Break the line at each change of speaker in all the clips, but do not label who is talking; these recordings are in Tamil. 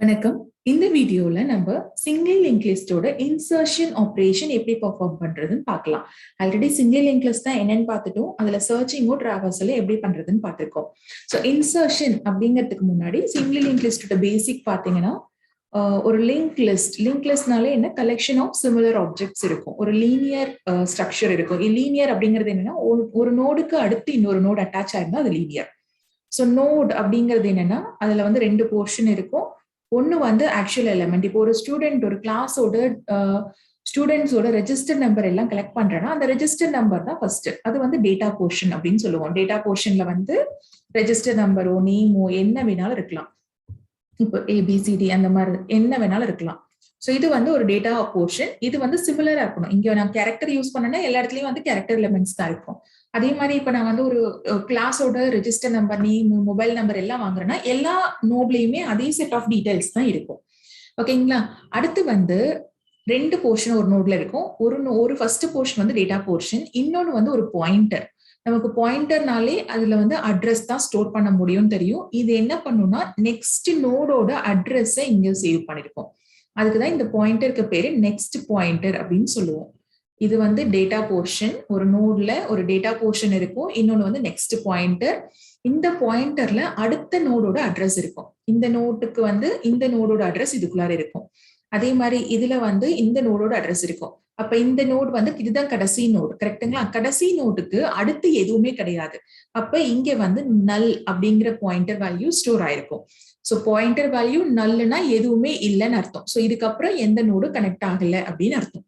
வணக்கம். இந்த வீடியோல நம்ம சிங்கிள் லிங்க் லிஸ்டோட இன்சர்ஷன் ஆபரேஷன் எப்படி பெர்ஃபார்ம் பண்றதுன்னு பார்க்கலாம். ஆல்ரெடி சிங்கிள் லிங்க் லிஸ்ட் தான் என்னன்னு பார்த்துட்டோம். அதுல சர்ச்சிங்கோ டிராவர்சல் எப்படி பண்றதுன்னு பார்த்திருக்கோம். ஸோ இன்சர்ஷன் அப்படிங்கிறதுக்கு முன்னாடி சிங்கிள் லிங்க் லிஸ்டோட பேசிக் பார்த்தீங்கன்னா ஒரு லிங்க் லிஸ்ட்னாலே என்ன கலெக்ஷன் ஆஃப் சிமிலர் ஆப்ஜெக்ட்ஸ் இருக்கும். ஒரு லீனியர் ஸ்ட்ரக்சர் இருக்கும். லீனியர் அப்படிங்கிறது என்னன்னா ஒரு நோடுக்கு அடுத்து இன்னொரு நோடு அட்டாச் ஆயிருந்தா அது லீனியர். ஸோ நோட் அப்படிங்கிறது என்னன்னா அதுல வந்து ரெண்டு போர்ஷன் இருக்கும். ஒன்னு வந்து ஆக்சுவல் எலிமெண்ட். இப்போ ஒரு ஸ்டூடெண்ட் ஒரு கிளாஸோட ஸ்டூடெண்ட்ஸோட ரெஜிஸ்டர் நம்பர் எல்லாம் கலெக்ட் பண்றேன்னா அந்த ரெஜிஸ்டர் நம்பர் தான் ஃபர்ஸ்ட். அது வந்து டேட்டா போர்ஷன் அப்படின்னு சொல்லுவோம். டேட்டா போர்ஷன்ல வந்து ரெஜிஸ்டர் நம்பரோ நேமோ என்ன வேணாலும் இருக்கலாம். இப்போ ஏபிசிடி அந்த மாதிரி என்ன வேணாலும் இருக்கலாம். ஸோ இது வந்து ஒரு டேட்டா போர்ஷன். இது வந்து சிமிலரா இருக்கணும். இங்க நான் கேரக்டர் யூஸ் பண்ணேன்னா எல்லா இடத்துலயும் வந்து கேரக்டர் எலிமெண்ட்ஸ் தான் இருக்கும். அதே மாதிரி இப்ப நான் வந்து ஒரு கிளாஸோட register number name mobile number எல்லாம் வாங்குறேன்னா எல்லா நோட்லயுமே அதே செட் ஆஃப் டீடைல்ஸ் தான் இருக்கும். ஓகேங்களா? அடுத்து வந்து ரெண்டு போர்ஷன் ஒரு நோட்ல இருக்கும். ஒரு ஃபர்ஸ்ட் போர்ஷன் வந்து டேட்டா போர்ஷன், இன்னொன்னு வந்து ஒரு பாயிண்டர். நமக்கு பாயிண்டர்னாலே அதுல வந்து அட்ரஸ் தான் ஸ்டோர் பண்ண முடியும்னு தெரியும். இது என்ன பண்ணும்னா நெக்ஸ்ட் நோடோட அட்ரஸை இங்க சேவ் பண்ணிருக்கோம். அதுக்குதான் இந்த பாயிண்டருக்கு பேரு நெக்ஸ்ட் பாயிண்டர் அப்படின்னு சொல்லுவோம். இது வந்து டேட்டா போர்ஷன். ஒரு நோட்ல ஒரு டேட்டா போர்ஷன் இருக்கும், இன்னொன்னு வந்து நெக்ஸ்ட் பாயிண்டர். இந்த பாயிண்டர்ல அடுத்த நோடோட அட்ரஸ் இருக்கும். இந்த நோட்டுக்கு வந்து இந்த நோடோட அட்ரஸ் இதுக்குள்ளார இருக்கும். அதே மாதிரி இதுல வந்து இந்த நோடோட அட்ரஸ் இருக்கும். அப்ப இந்த நோட் வந்து இதுதான் கடைசி நோடு, கரெக்டுங்களா? கடைசி நோட்டுக்கு அடுத்து எதுவுமே கிடையாது. அப்ப இங்க வந்து நல் அப்படிங்கிற பாயிண்டர் வேல்யூ ஸ்டோர் ஆயிருக்கும். ஸோ பாயிண்டர் வேல்யூ நல்னா எதுவுமே இல்லைன்னு அர்த்தம். ஸோ இதுக்கப்புறம் எந்த நோடு கனெக்ட் ஆகல அப்படின்னு அர்த்தம்.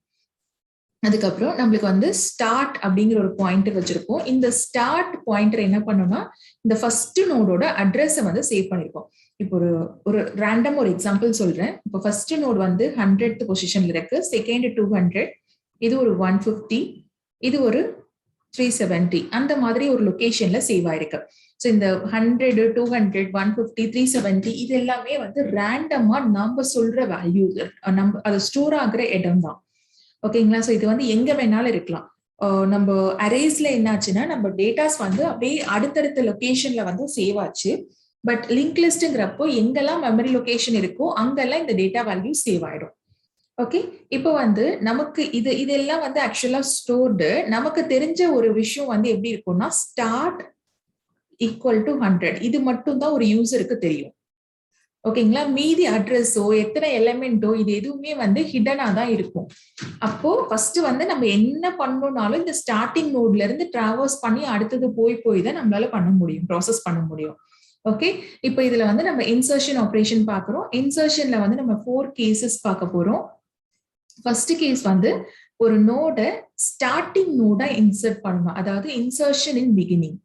அதுக்கப்புறம் நம்மளுக்கு வந்து ஸ்டார்ட் அப்படிங்கிற ஒரு பாயிண்டர் வச்சிருக்கோம். இந்த ஸ்டார்ட் பாயிண்டர் என்ன பண்ணோம்னா இந்த ஃபர்ஸ்ட் நோடோட அட்ரஸை வந்து சேவ் பண்ணிருக்கோம். இப்போ ஒரு ரேண்டம் ஒரு எக்ஸாம்பிள் சொல்றேன். இப்போ ஃபர்ஸ்ட் நோட் வந்து 100th பொசிஷன்ல இருக்கு, செகண்ட் 200, இது ஒரு 150, இது ஒரு 370, அந்த மாதிரி ஒரு லொகேஷன்ல சேவ் ஆயிருக்கு. ஸோ இந்த 100, 200, 150, 370 இது எல்லாமே வந்து ரேண்டமா நம்ம சொல்ற வேல்யூ, நம்ம அது ஸ்டோர் ஆகுற இடம் தான். ஓகேங்களா? ஸோ இது வந்து எங்க வேணாலும் இருக்கலாம். நம்ம அரேஸ்ல என்னாச்சுன்னா நம்ம டேட்டாஸ் வந்து அப்படியே அடுத்தடுத்த லொகேஷன்ல வந்து சேவ் ஆச்சு. பட் லிங்க் லிஸ்ட்ங்கிறப்போ எங்கெல்லாம் மெமரி லொகேஷன் இருக்கோ அங்கெல்லாம் இந்த டேட்டா வேல்யூ சேவ் ஆயிடும். ஓகே, இப்போ வந்து நமக்கு இதெல்லாம் வந்து ஆக்சுவலா ஸ்டோர்டு. நமக்கு தெரிஞ்ச ஒரு விஷயம் வந்து எப்படி இருக்கும்னா ஸ்டார்ட் ஈக்குவல் டு 100 இது மட்டும் தான் ஒரு யூசருக்கு தெரியும். ஓகேங்களா? மீதி அட்ரஸோ எத்தனை எலிமெண்டோ இது எதுவுமே வந்து ஹிடனா தான் இருக்கும். அப்போ ஃபர்ஸ்ட் வந்து நம்ம என்ன பண்ணணும்னாலும் இந்த ஸ்டார்டிங் நோட்ல இருந்து டிராவர்ஸ் பண்ணி அடுத்தது போய் தான் நம்மளால பண்ண முடியும், ப்ராசஸ் பண்ண முடியும். ஓகே, இப்போ இதுல வந்து நம்ம இன்சர்ஷன் ஆபரேஷன் பாக்குறோம். இன்சர்ஷன்ல வந்து நம்ம 4 கேசஸ் பார்க்க போறோம். ஃபர்ஸ்ட் கேஸ் வந்து ஒரு நோட ஸ்டார்டிங் நோடா இன்சர்ட் பண்ணணும். அதாவது இன்சர்ஷன் இன் பிகினிங்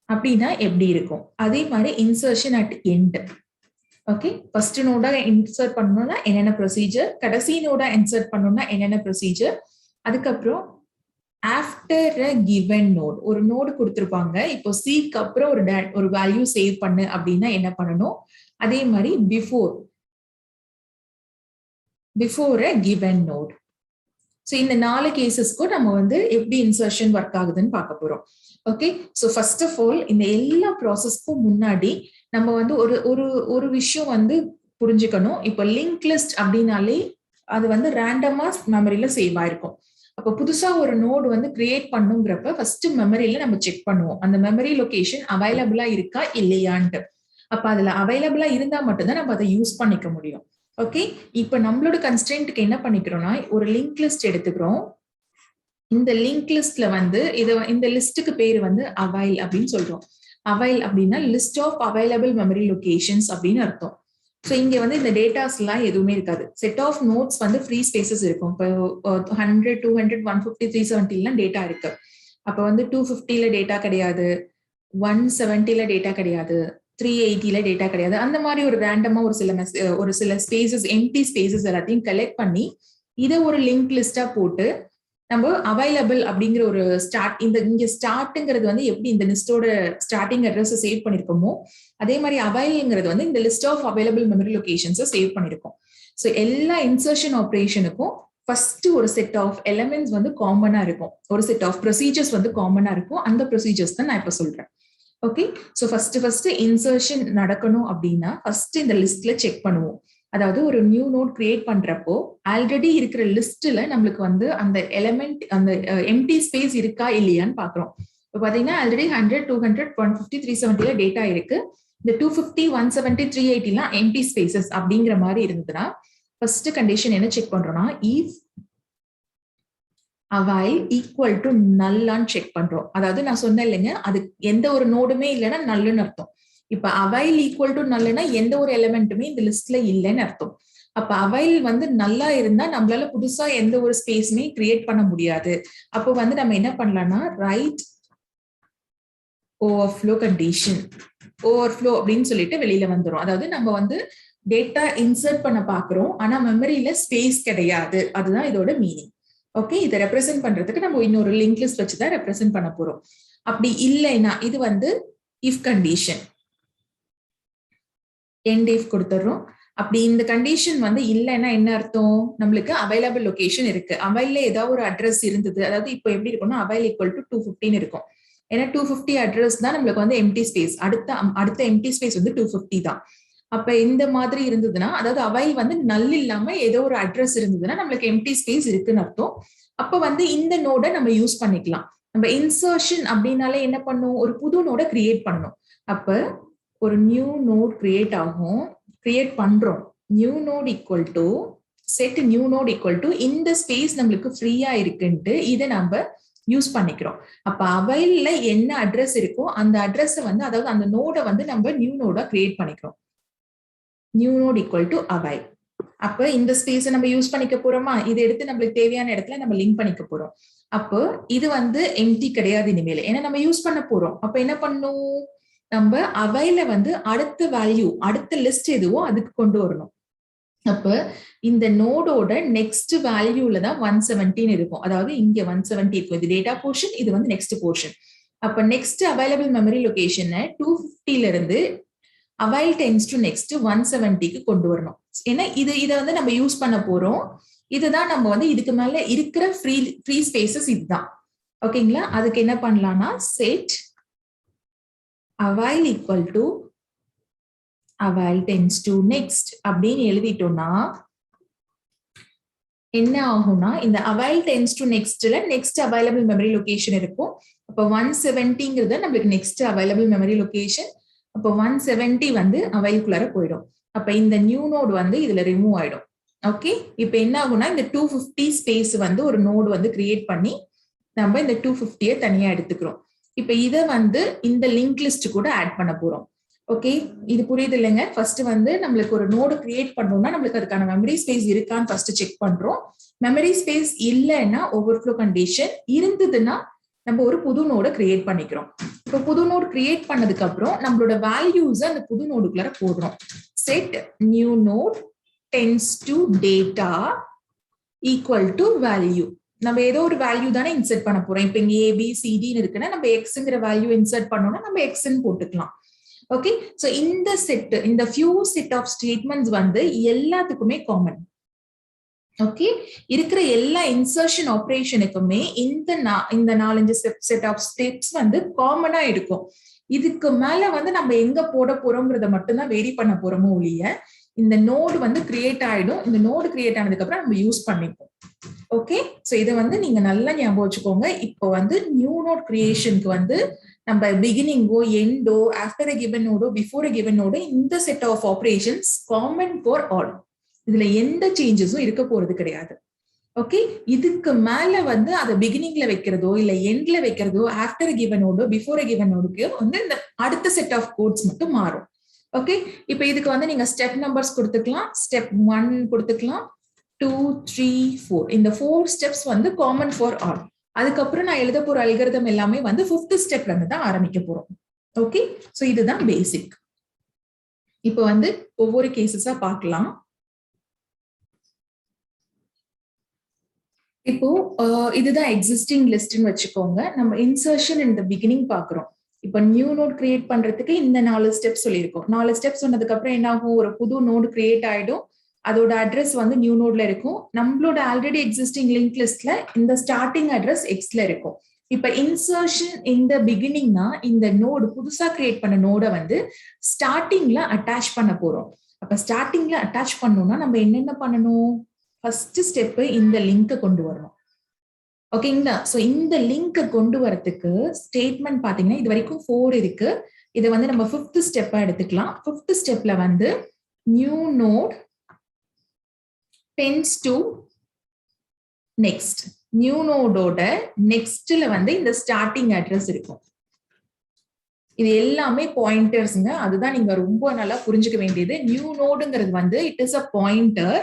அப்படின்னா எப்படி இருக்கும்? அதே மாதிரி insertion at end. Okay, first நோடா இன்சர்ட் பண்ணணும்னா என்னென்ன ப்ரொசீஜர், கடைசி நோடா இன்சர்ட் பண்ணணும்னா என்னென்ன ப்ரொசீஜர், அதுக்கப்புறம் ஆஃப்டர் அ கிவன் நோட் ஒரு நோடு கொடுத்துருப்பாங்க. இப்போ சீக்கு அப்புறம் ஒரு வேல்யூ சேவ் பண்ணு அப்படின்னா என்ன பண்ணணும், அதே மாதிரி before a given node. So இந்த 4 கேசஸ்க்கும் நம்ம வந்து எப்படி இன்சர்ஷன் ஒர்க் ஆகுதுன்னு பார்க்க போறோம். Okay, so first of all இந்த எல்லா ப்ராசஸ்க்கும் முன்னாடி நம்ம வந்து ஒரு விஷயம் வந்து புரிஞ்சுக்கணும். இப்போ லிங்க் லிஸ்ட் அப்படின்னாலே அது வந்து ரேண்டமா மெமரியில சேவ் ஆயிருக்கும். அப்போ புதுசா ஒரு நோடு வந்து கிரியேட் பண்ணுங்கிறப்ப ஃபர்ஸ்ட் மெமரியில நம்ம செக் பண்ணுவோம் அந்த மெமரி லொகேஷன் அவைலபிளா இருக்கா இல்லையான்ட்டு. அப்ப அதுல அவைலபிளா இருந்தா மட்டும்தான் நம்ம அதை யூஸ் பண்ணிக்க முடியும். ஓகே, இப்ப நம்மளோட கன்ஸ்ட்ரெயின்ட்க்கு என்ன பண்ணிக்கிறோம்னா ஒரு லிங்க் லிஸ்ட் எடுத்துக்கிறோம். இந்த லிங்க் லிஸ்ட்ல வந்து இந்த லிஸ்ட்டுக்கு பேர் வந்து அவைல் அப்படின்னு சொல்றோம். அவைல் அப்படின்னா list of available memory locations அப்படின்னு அர்த்தம். ஸோ இங்க வந்து இந்த டேட்டாஸ் எல்லாம் எதுவுமே இருக்காது. செட் ஆஃப் நோட்ஸ் வந்து ஃப்ரீ ஸ்பேசஸ் இருக்கும். இப்போ 100, 200, 150, 370 எல்லாம் டேட்டா இருக்கு. அப்ப வந்து 250ல டேட்டா கிடையாது, 170ல டேட்டா கிடையாது, 380ல டேட்டா கிடையாது. அந்த மாதிரி ஒரு ரேண்டமா ஒரு சில ஸ்பேசஸ், எம்டி ஸ்பேசஸ் எல்லாத்தையும் கலெக்ட் பண்ணி இதை ஒரு லிங்க் லிஸ்டா போட்டு நம்ம அவைலபிள் அப்படிங்கிற ஒரு இங்க ஸ்டார்ட்ங்கிறது வந்து எப்படி இந்த லிஸ்டோட ஸ்டார்டிங் அட்ரஸ் சேவ் பண்ணிருக்கோமோ அதே மாதிரி அவைல்ங்கிறது வந்து இந்த list of available memory locations save பண்ணிருக்கோம். ஸோ எல்லா இன்சர்ஷன் ஆபரேஷனுக்கும் ஃபர்ஸ்ட் ஒரு செட் ஆஃப் எலிமெண்ட்ஸ் வந்து காமனா இருக்கும், ஒரு செட் ஆஃப் ப்ரொசீஜர்ஸ் வந்து காமனா இருக்கும். அந்த ப்ரொசீஜர்ஸ் தான் நான் இப்ப சொல்றேன். ஓகே, ஸோ ஃபர்ஸ்ட் இன்சர்ஷன் நடக்கணும் அப்படின்னா ஃபர்ஸ்ட் இந்த லிஸ்ட்ல செக் பண்ணுவோம். அதாவது ஒரு நியூ நோட் கிரியேட் பண்றப்போ ஆல்ரெடி இருக்கிற லிஸ்ட்ல நம்மளுக்கு வந்து அந்த எலிமெண்ட் அந்த எம்டி ஸ்பேஸ் இருக்கா இல்லையான்னு பாக்குறோம். இப்போ பாத்தீங்கன்னா ஆல்ரெடி 100, 200, 150, 370 டேட்டா இருக்கு. இந்த 250, 170, 380 எல்லாம் எம்டி ஸ்பேசஸ் அப்படிங்கிற மாதிரி இருந்ததுன்னா ஃபர்ஸ்ட் கண்டிஷன் என்ன செக் பண்றோம்னா இஃப் அவைல் ஈக்குவல் டு நல்லான்னு செக் பண்றோம். அதாவது நான் சொன்னேன் இல்லைங்க, அது எந்த ஒரு நோடுமே இல்லைன்னா நல்லுன்னு அர்த்தம். இப்ப அவைல் ஈக்குவல் டு நல்லுன்னா எந்த ஒரு எலிமெண்ட்டுமே இந்த லிஸ்ட்ல இல்லைன்னு அர்த்தம். அப்ப அவைல் வந்து நல்லா இருந்தா நம்மளால புதுசா எந்த ஒரு ஸ்பேஸுமே கிரியேட் பண்ண முடியாது. அப்போ வந்து நம்ம என்ன பண்ணலாம்னா ரைட் ஓவர்ஃப்ளோ கண்டிஷன், ஓவர்ஃப்ளோ அப்படின்னு சொல்லிட்டு வெளியில வந்துடும். அதாவது நம்ம வந்து டேட்டா இன்சர்ட் பண்ண பாக்குறோம், ஆனா மெமரியில ஸ்பேஸ் கிடையாது. அதுதான் இதோட மீனிங். ஓகே, இதை ரெப்ரசென்ட் பண்றதுக்கு நம்ம இன்னொரு லிங்க் லிஸ்ட் வச்சுதான் ரெப்ரசென்ட் பண்ண போறோம். அப்படி இல்லைன்னா இது வந்து இஃப் கண்டிஷன், எண்ட் இஃப் கொடுத்துறோம். அப்படி இந்த கண்டிஷன் வந்து இல்லைன்னா என்ன அர்த்தம், நம்மளுக்கு அவைலபிள் லொகேஷன் இருக்கு, அவைல ஏதாவது ஒரு அட்ரஸ் இருந்தது. அதாவது இப்போ எப்படி இருக்கும்னா அவைல் ஈக்குவல் டு 215 இருக்கும். ஏன்னா 250 அட்ரஸ் தான் நம்மளுக்கு வந்து எம்டி ஸ்பேஸ். அடுத்த எம்டி ஸ்பேஸ் வந்து 250 தான். அப்ப இந்த மாதிரி இருந்ததுன்னா, அதாவது அவைல் வந்து நல் இல்லாம ஏதோ ஒரு அட்ரஸ் இருந்ததுன்னா நம்மளுக்கு எம்டி ஸ்பேஸ் இருக்குன்னு அர்த்தம். அப்ப வந்து இந்த நோட நம்ம யூஸ் பண்ணிக்கலாம். நம்ம இன்சர்ஷன் அப்படின்னாலே என்ன பண்ணும், ஒரு புது நோட கிரியேட் பண்ணணும். அப்ப ஒரு நியூ நோட் கிரியேட் ஆகும், கிரியேட் பண்றோம். New node equal to set new node equal to இந்த ஸ்பேஸ் நம்மளுக்கு ஃப்ரீயா இருக்குன்ட்டு இதை நம்ம யூஸ் பண்ணிக்கிறோம். அப்ப அவைல்ல என்ன அட்ரஸ் இருக்கோ அந்த அட்ரஸ் வந்து, அதாவது அந்த நோட வந்து நம்ம நியூ நோட கிரியேட் பண்ணிக்கிறோம். New node equal to avail. அப்ப இந்த ஸ்பேஸை நம்ம யூஸ் பண்ணிக்க போறோமா, இதை எடுத்து நம்மளுக்கு தேவையான இடத்துல நம்ம லிங்க் பண்ணிக்க போறோம். அப்போ இது வந்து எம்டி கிடையாது இனிமேல், ஏன்னா நம்ம யூஸ் பண்ண போறோம். அப்ப என்ன பண்ணும், நம்ம அவைல வந்து அடுத்த வேல்யூ, அடுத்த லிஸ்ட் எதுவோ அதுக்கு கொண்டு வரணும். அப்ப இந்த நோடோட நெக்ஸ்ட் வேல்யூல தான் 117 இருக்கும். அதாவது இங்க 170 இருக்கும். இது டேட்டா போர்ஷன், இது வந்து நெக்ஸ்ட் போர்ஷன். அப்ப நெக்ஸ்ட் அவைலபிள் மெமரி லொகேஷன் 250ல இருந்து அவைல் டென்ஸ் டு நெக்ஸ்ட் 170க்கு கொண்டு வரணும். ஏன்னா இதை வந்து நம்ம யூஸ் பண்ண போறோம். இதுதான் நம்ம வந்து இதுக்கு மேல இருக்கிற ஃப்ரீ ஸ்பேசஸ் இதுதான். ஓகேங்களா, அதுக்கு என்ன பண்ணலாம்னா set avail equal to avail tends to next அப்படின்னு எழுதிட்டோம்னா என்ன ஆகும்னா, இந்த அவைல் டென்ஸ் டு நெக்ஸ்ட்ல நெக்ஸ்ட் அவைலபிள் மெமரி லொகேஷன் இருக்கும். அப்போ 170ங்கிறது நம்மளுக்கு நெக்ஸ்ட் அவைலபிள் மெமரி லொகேஷன். அப்போ 170 வந்து அவைலுக்குள்ளார போயிடும். அப்ப இந்த நியூ நோட் வந்து இதுல ரிமூவ் ஆயிடும். ஓகே, இப்ப என்ன ஆகும்னா இந்த 250 ஸ்பேஸ் வந்து ஒரு நோடு வந்து கிரியேட் பண்ணி நம்ம இந்த 250 தனியா எடுத்துக்கிறோம். இப்ப இதை வந்து இந்த லிங்க் லிஸ்ட் கூட ஆட் பண்ண போறோம். ஓகே, இது புரியுது இல்லைங்க. ஃபர்ஸ்ட் வந்து நம்மளுக்கு ஒரு நோடு கிரியேட் பண்ணணும்னா நம்மளுக்கு அதுக்கான மெமரி ஸ்பேஸ் இருக்கான்னு ஃபர்ஸ்ட் செக் பண்றோம். மெமரி ஸ்பேஸ் இல்லைன்னா ஓவர்ஃப்ளோ கண்டிஷன், இருந்ததுன்னா நம்ம ஒரு புது நோட கிரியேட் பண்ணிக்கிறோம். இப்போ புது நோட் கிரியேட் பண்ணதுக்கு அப்புறம் நம்மளோட வேல்யூஸ் அந்த புது நோடுக்குள்ள போடுறோம். Set new node tends to data equal to value. நம்ம ஏதோ ஒரு வேல்யூ தானே இன்சர்ட் பண்ண போறோம். இப்போ இங்க ஏபிசிடின்னு இருக்குன்னா நம்ம எக்ஸ்ங்கிற வேல்யூ இன்சர்ட் பண்ணோம்னா நம்ம எக்ஸ்ன்னு போட்டுக்கலாம். ஓகே, சோ இந்த செட், இந்த ஃபியூ செட் ஆஃப் ஸ்டேட்மெண்ட்ஸ் வந்து எல்லாத்துக்குமே காமன். ஓகே, இருக்கிற எல்லா இன்சர்ஷன் ஆபரேஷனுக்குமே இந்த 4-5 செட் ஆஃப் ஸ்டெப்ஸ் வந்து காமனா இருக்கும். இதுக்கு மேல வந்து நம்ம எங்க போட போறோம்ன்றத மட்டும்தான் வேரி பண்ண போறோமோ ஒழிய இந்த நோடு வந்து கிரியேட் ஆயிடும். இந்த நோடு கிரியேட் ஆனதுக்கு அப்புறம் நம்ம யூஸ் பண்ணிப்போம். ஓகே, சோ இதை வந்து நீங்க நல்லா ஞாபகம் வச்சுக்கோங்க. இப்போ வந்து நியூ நோட் கிரியேஷனுக்கு வந்து நம்ம பிகினிங்கோ எண்டோ ஆஃப்டர் அ கிவன் நோடோ பிஃபோர் அ கிவன் நோடோ இந்த set of operations common for all. இதுல எந்த சேஞ்சஸும் இருக்க போறது கிடையாது. ஓகே, இதுக்கு மேல வந்து அதை பிகினிங்ல வைக்கிறதோ இல்ல எண்ட்ல வைக்கிறதோ ஆஃப்டர் கிவன் நோடோ பிஃபோர் கிவன் நோடுக்கு வந்து இந்த அடுத்த செட் ஆஃப் கோட்ஸ் மட்டும் மாறும். ஓகே, இப்போ இதுக்கு வந்து நீங்க ஸ்டெப் நம்பர்ஸ் கொடுத்துக்கலாம். ஸ்டெப் 1 கொடுத்துக்கலாம், 2, 3, 4. இந்த 4 ஸ்டெப்ஸ் வந்து காமன் ஃபார் ஆல். அதுக்கப்புறம் நான் எழுத போற அல்காரிதம் எல்லாமே வந்து 5th ஸ்டெப்ல இருந்து தான் ஆரம்பிக்க போறோம். ஓகே, சோ இதுதான் பேசிக். இப்போ வந்து ஒவ்வொரு கேசஸா பார்க்கலாம். இப்போ இதுதான் எக்ஸிஸ்டிங் லிஸ்ட்னு வச்சுக்கோங்க. நம்ம இன்சர்ஷன் இன் தி பிகினிங் பாக்குறோம். இப்போ நியூ நோட் கிரியேட் பண்றதுக்கு இந்த 4 ஸ்டெப்ஸ் சொல்லியிருக்கோம். 4 ஸ்டெப்ஸ் சொன்னதுக்கு அப்புறம் என்ன ஆகும், ஒரு புது நோடு கிரியேட் ஆயிடும். அதோட அட்ரஸ் வந்து நியூ நோட்ல இருக்கும். நம்மளோட ஆல்ரெடி எக்ஸிஸ்டிங் லிங்க் லிஸ்ட்ல இந்த ஸ்டார்டிங் அட்ரஸ் எக்ஸ்ல இருக்கும். இப்ப இன்சர்ஷன் இந்த பிகினிங்னா இந்த நோடு புதுசா கிரியேட் பண்ண நோட வந்து ஸ்டார்டிங்ல அட்டாச் பண்ண போறோம். அப்ப ஸ்டார்டிங்ல அட்டாச் பண்ணோம்னா நம்ம என்னென்ன பண்ணணும்? ஃபர்ஸ்ட் ஸ்டெப் இந்த லிங்கை கொண்டு வரணும். ஓகேங்களா? சோ இந்த லிங்கை கொண்டு வரதுக்கு ஸ்டேட்மெண்ட் பாத்தீங்கன்னா இது வரைக்கும் 4 இருக்கு. இதை வந்து நம்ம 5th ஸ்டெப்பா எடுத்துக்கலாம். 5th ஸ்டெப்ல வந்து new node tends to next. New நோடோட நெக்ஸ்ட்ல வந்து இந்த ஸ்டார்டிங் அட்ரஸ் இருக்கும். இது எல்லாமே பாயிண்டர்ஸ்ங்க. அதுதான் நீங்க ரொம்ப நல்லா புரிஞ்சுக்க வேண்டியது. நியூ நோடுங்கிறது வந்து இட் இஸ் அ பாயிண்டர்.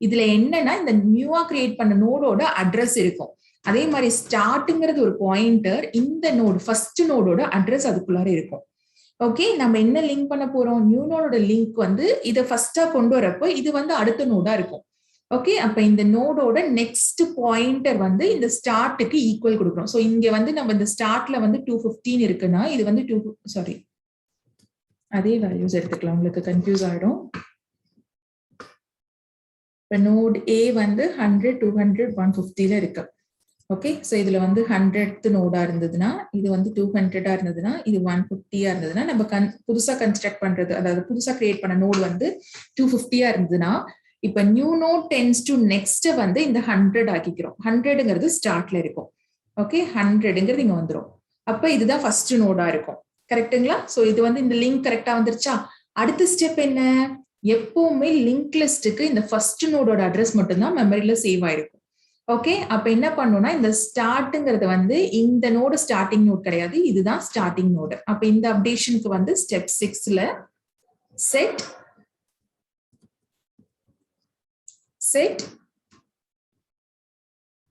இதுல என்னன்னா இந்த நியூவா கிரியேட் பண்ண நோடோட அட்ரஸ் இருக்கும். அதே மாதிரி ஸ்டார்ட்ங்கிறது ஒரு பாயிண்டர். இந்த நோடு ஃபர்ஸ்ட் நோடோட அட்ரஸ் அதுக்குள்ளார இருக்கும். ஓகே, நம்ம என்ன லிங்க் பண்ண போறோம்? நியூ நோடோட லிங்க் வந்து இதை ஃபர்ஸ்டா கொண்டு வரப்போ இது வந்து அடுத்த நோடா இருக்கும். ஓகே, அப்ப இந்த நோடோட நெக்ஸ்ட் பாயிண்டர் வந்து இந்த ஸ்டார்ட்டுக்கு ஈக்குவல் கொடுக்குறோம். சோ இங்க வந்து நம்ம இந்த ஸ்டார்ட்ல வந்து 215 இருக்குன்னா இது வந்து அதே வேல்யூஸ் எடுத்துக்கலாம், உங்களுக்கு கன்ஃபியூஸ் ஆயிடும். இப்ப நோட் ஏ வந்து 100 200 150ல இருக்கு. ஓகே, சோ இதுல வந்து 100th நோடா இருந்ததுன்னா இது வந்து 200 இருந்ததுன்னா இது 150 இருந்ததுன்னா நம்ம புதுசா கன்ஸ்ட்ரக்ட் பண்றது, அதாவது புதுசா கிரியேட் பண்ண நோடு வந்து 250 இருந்ததுன்னா இப்ப new node tends to next வந்து இந்த 100 ஆக்கிக்கிறோம். 100ங்கிறது ஸ்டார்ட்ல இருக்கும். ஓகே, 100ங்கிறது இங்க வந்துடும். அப்ப இதுதான் ஃபர்ஸ்ட் நோடா இருக்கும். கரெக்டுங்களா? சோ இது வந்து இந்த லிங்க் கரெக்டா வந்துருச்சா? அடுத்த ஸ்டெப் என்ன? எப்பவுமே லிங்க் லிஸ்டுக்கு இந்த ஃபர்ஸ்ட் நோடோட அட்ரஸ் மட்டும்தான் மெமரியில சேவ் ஆயிருக்கும். ஓகே, அப்ப என்ன பண்ணணும்னா இந்த ஸ்டார்ட்ங்கிறது வந்து இந்த நோடு ஸ்டார்டிங் நோட் கிடையாது, இதுதான் ஸ்டார்டிங் நோடு. அப்ப இந்த அப்டேஷனுக்கு வந்து ஸ்டெப் 6ல set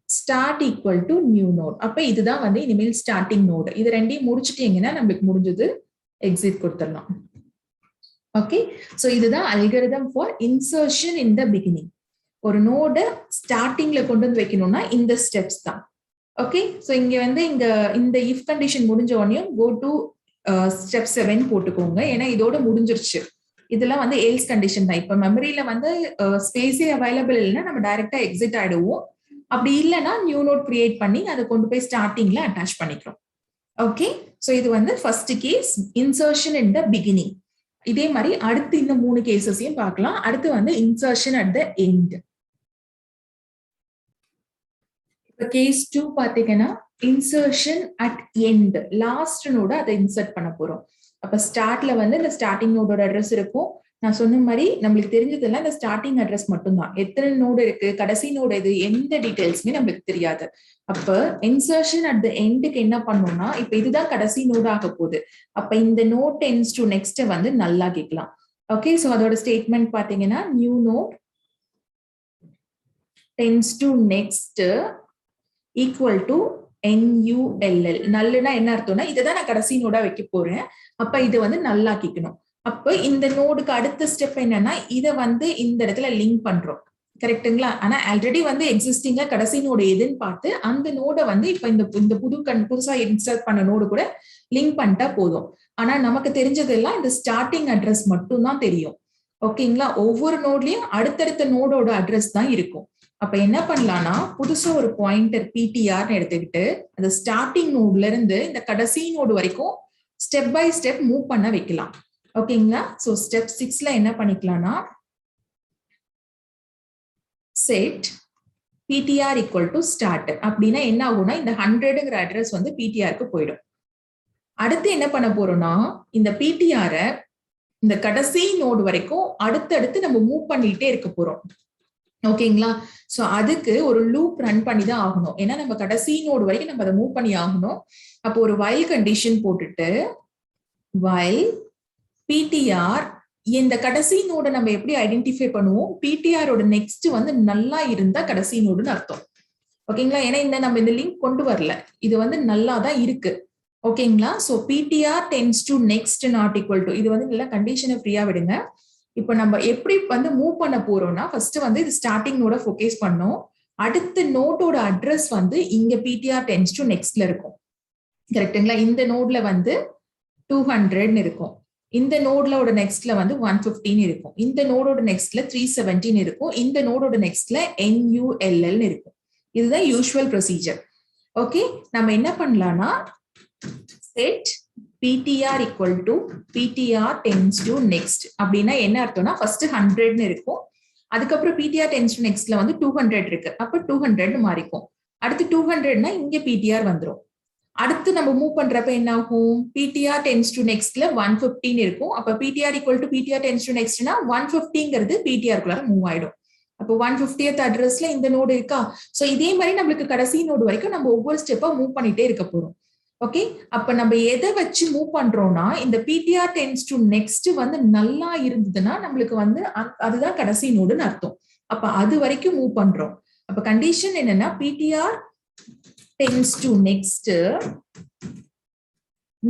start equal to new node. அப்ப இதுதான் வந்து இனிமேல் ஸ்டார்டிங் நோடு. இது ரெண்டையும் முடிச்சிட்டீங்கன்னா நமக்கு முடிஞ்சது, எக்ஸிட் கொடுத்துடலாம். ஓகே, சோ இதுதான் algorithm for insertion in the beginning. ஒரு நோட ஸ்டார்டிங்ல கொண்டு வந்து வைக்கணும்னா இந்த ஸ்டெப்ஸ் தான். ஓகே, சோ இங்க வந்து இந்த இஃப் கண்டிஷன் முடிஞ்ச உடனே கோ டு ஸ்டெப் 7 போட்டுக்கோங்க. ஏன்னா இதோட முடிஞ்சிருச்சு. இதெல்லாம் வந்து எல்ஸ் கண்டிஷன் தான். இப்ப மெமரியில வந்து ஸ்பேஸே அவைலபிள் இல்லைன்னா நம்ம டைரக்டா எக்ஸிட் ஆயிடுவோம். அப்படி இல்லைன்னா நியூ நோட் கிரியேட் பண்ணி அதை கொண்டு போய் ஸ்டார்டிங்ல அட்டாச் பண்ணிக்கிறோம். ஓகே, சோ இது வந்து first case insertion in the beginning. இதே மாதிரி அடுத்து இந்த 3 கேசஸையும் பார்க்கலாம். அடுத்து வந்து இன்சர்ஷன் அட் த எண்ட். இப்ப கேஸ் 2 பாத்தீங்கன்னா இன்சர்ஷன் அட் எண்ட், லாஸ்ட் நோட அதை இன்சர்ட் பண்ண போறோம். அப்ப ஸ்டார்ட்ல வந்து இந்த ஸ்டார்டிங் நோடோட அட்ரஸ் இருக்கும். நான் சொன்ன மாதிரி நம்மளுக்கு தெரிஞ்சதெல்லாம் இந்த ஸ்டார்டிங் அட்ரஸ் மட்டும்தான். எத்தனை நோடு இருக்கு, கடைசி நோடு எது, எந்த டீடைல்ஸுமே நம்மளுக்கு தெரியாது. அப்ப இன்சர்ஷன் அட் த எண்டுக்கு என்ன பண்ணோம்னா இப்ப இதுதான் கடைசி நோடு ஆக போகுது. அப்ப இந்த நோட் டென்ஸ் டு நெக்ஸ்ட் வந்து நல்லா கேட்கலாம். ஓகே, சோ அதோட ஸ்டேட்மெண்ட் பாத்தீங்கன்னா new node tends to next equal to NULL. நல்லுனா என்ன அர்த்தம்னா இதுதான் நான் கடைசி நோடா வைக்க போறேன். அப்ப இது வந்து நல்லாக்கிக்கணும். அப்ப இந்த நோடுக்கு அடுத்த ஸ்டெப் என்னன்னா இதை வந்து இந்த இடத்துல லிங்க் பண்றோம். கரெக்டுங்களா? ஆனா ஆல்ரெடி வந்து எக்ஸிஸ்டிங்கா கடைசி நோடு எதுன்னு பார்த்து அந்த நோடை வந்து இப்ப இந்த புதுசா இன்ஸ்டால் பண்ண நோடு கூட லிங்க் பண்ணிட்டா போதும். ஆனா நமக்கு தெரிஞ்சதெல்லாம் இந்த ஸ்டார்டிங் அட்ரஸ் மட்டும் தான் தெரியும். ஓகேங்களா? ஒவ்வொரு நோட்லயும் அடுத்தடுத்த நோடோட அட்ரஸ் தான் இருக்கும். அப்ப என்ன பண்ணலாம்னா புதுசா ஒரு பாயிண்டர் PTRன்னு எடுத்துக்கிட்டு அந்த ஸ்டார்டிங் நோட்ல இருந்து இந்த கடைசி நோடு வரைக்கும் ஸ்டெப் பை ஸ்டெப் மூவ் பண்ண வைக்கலாம். ஓகேங்களா? சோ ஸ்டெப் 6ல என்ன பண்ணிக்கலாம்னா set PTR equal to start. அப்படின்னா என்ன ஆகும்னா இந்த 100ங்கிற அட்ரஸ் வந்து PTRக்கு போயிடும். அடுத்து என்ன பண்ண போறோம்னா இந்த PTR இந்த கடைசி நோடு வரைக்கும் அடுத்தடுத்து நம்ம மூவ் பண்ணிட்டே இருக்க போறோம். ஓகேங்களா? சோ அதுக்கு ஒரு லூப் ரன் பண்ணி தான் ஆகணும். ஏன்னா நம்ம கடைசி நோடு வரைக்கும் நம்ம அதை மூவ் பண்ணி ஆகணும். அப்போ ஒரு வைல் கண்டிஷன் போட்டுட்டு வைல் PTR இந்த கடைசி நோட நம்ம எப்படி ஐடென்டிஃபை பண்ணுவோம்? PTRோட நெக்ஸ்ட் வந்து நல்லா இருந்தா கடைசி நோடுன்னு அர்த்தம். ஓகேங்களா? ஏன்னா நம்ம இந்த லிங்க் கொண்டு வரல, இது வந்து நல்லா தான் இருக்கு. ஓகேங்களா? So PTR tends to next not equal to, இது வந்து நல்லா கண்டிஷனை ஃப்ரீயா விடுங்க. இப்ப நம்ம எப்படி வந்து மூவ் பண்ண போறோம்னா ஃபர்ஸ்ட் வந்து இது ஸ்டார்டிங் நோட ஃபோக்கஸ் பண்ணோம். அடுத்த நோட்டோட அட்ரஸ் வந்து இங்க PTR tends to nextல இருக்கும். கரெக்ட்டுங்களா? இந்த நோட்ல வந்து 200 இருக்கும். இந்த நோடோட நெக்ஸ்ட்ல வந்து 115 இருக்கும். இந்த நோடோட நெக்ஸ்ட்ல 317 இருக்கும். இந்த நோடோட நெக்ஸ்ட்ல NULL இருக்கும். இதுதான் யூசுவல் ப்ரொசீஜர். ஓகே, நம்ம என்ன பண்ணலாம்னா set ptr equal to ptr tends to next அப்படின்னா என்ன அர்த்தம்னா ஃபர்ஸ்ட் 100 இருக்கும், அதுக்கப்புறம் ptr tends to nextல வந்து 200 இருக்கு, அப்ப 200 மாறிக்கும். அடுத்து 200னா இங்க ptr வந்துரும். அடுத்து நம்ம மூவ் பண்றப்ப என்ன ஆகும், ptr tends to nextல 115 இருக்கும், அப்ப ptr equal to ptr tends to nextனா 150ங்கிறது ptr குள்ளார மூவ் ஆயிடும். அப்போ 150th அட்ரஸ்ல இந்த நோடு இருக்கா, சோ இதே மாதிரி நம்மளுக்கு கடைசி நோடு வரைக்கும் நம்ம ஒவ்வொரு ஸ்டெப்பா மூவ் பண்ணிட்டே இருக்க போறோம். ஓகே, அப்ப நம்ம எதை வச்சு மூவ் பண்றோம்னா இந்த ptr tends to next வந்து நல்லா இருந்ததுன்னா நம்மளுக்கு வந்து அதுதான் கடைசி நோடுன்னு அர்த்தம். அப்ப அது வரைக்கும் மூவ் பண்றோம். அப்ப கண்டிஷன் என்னன்னா ptr tends to next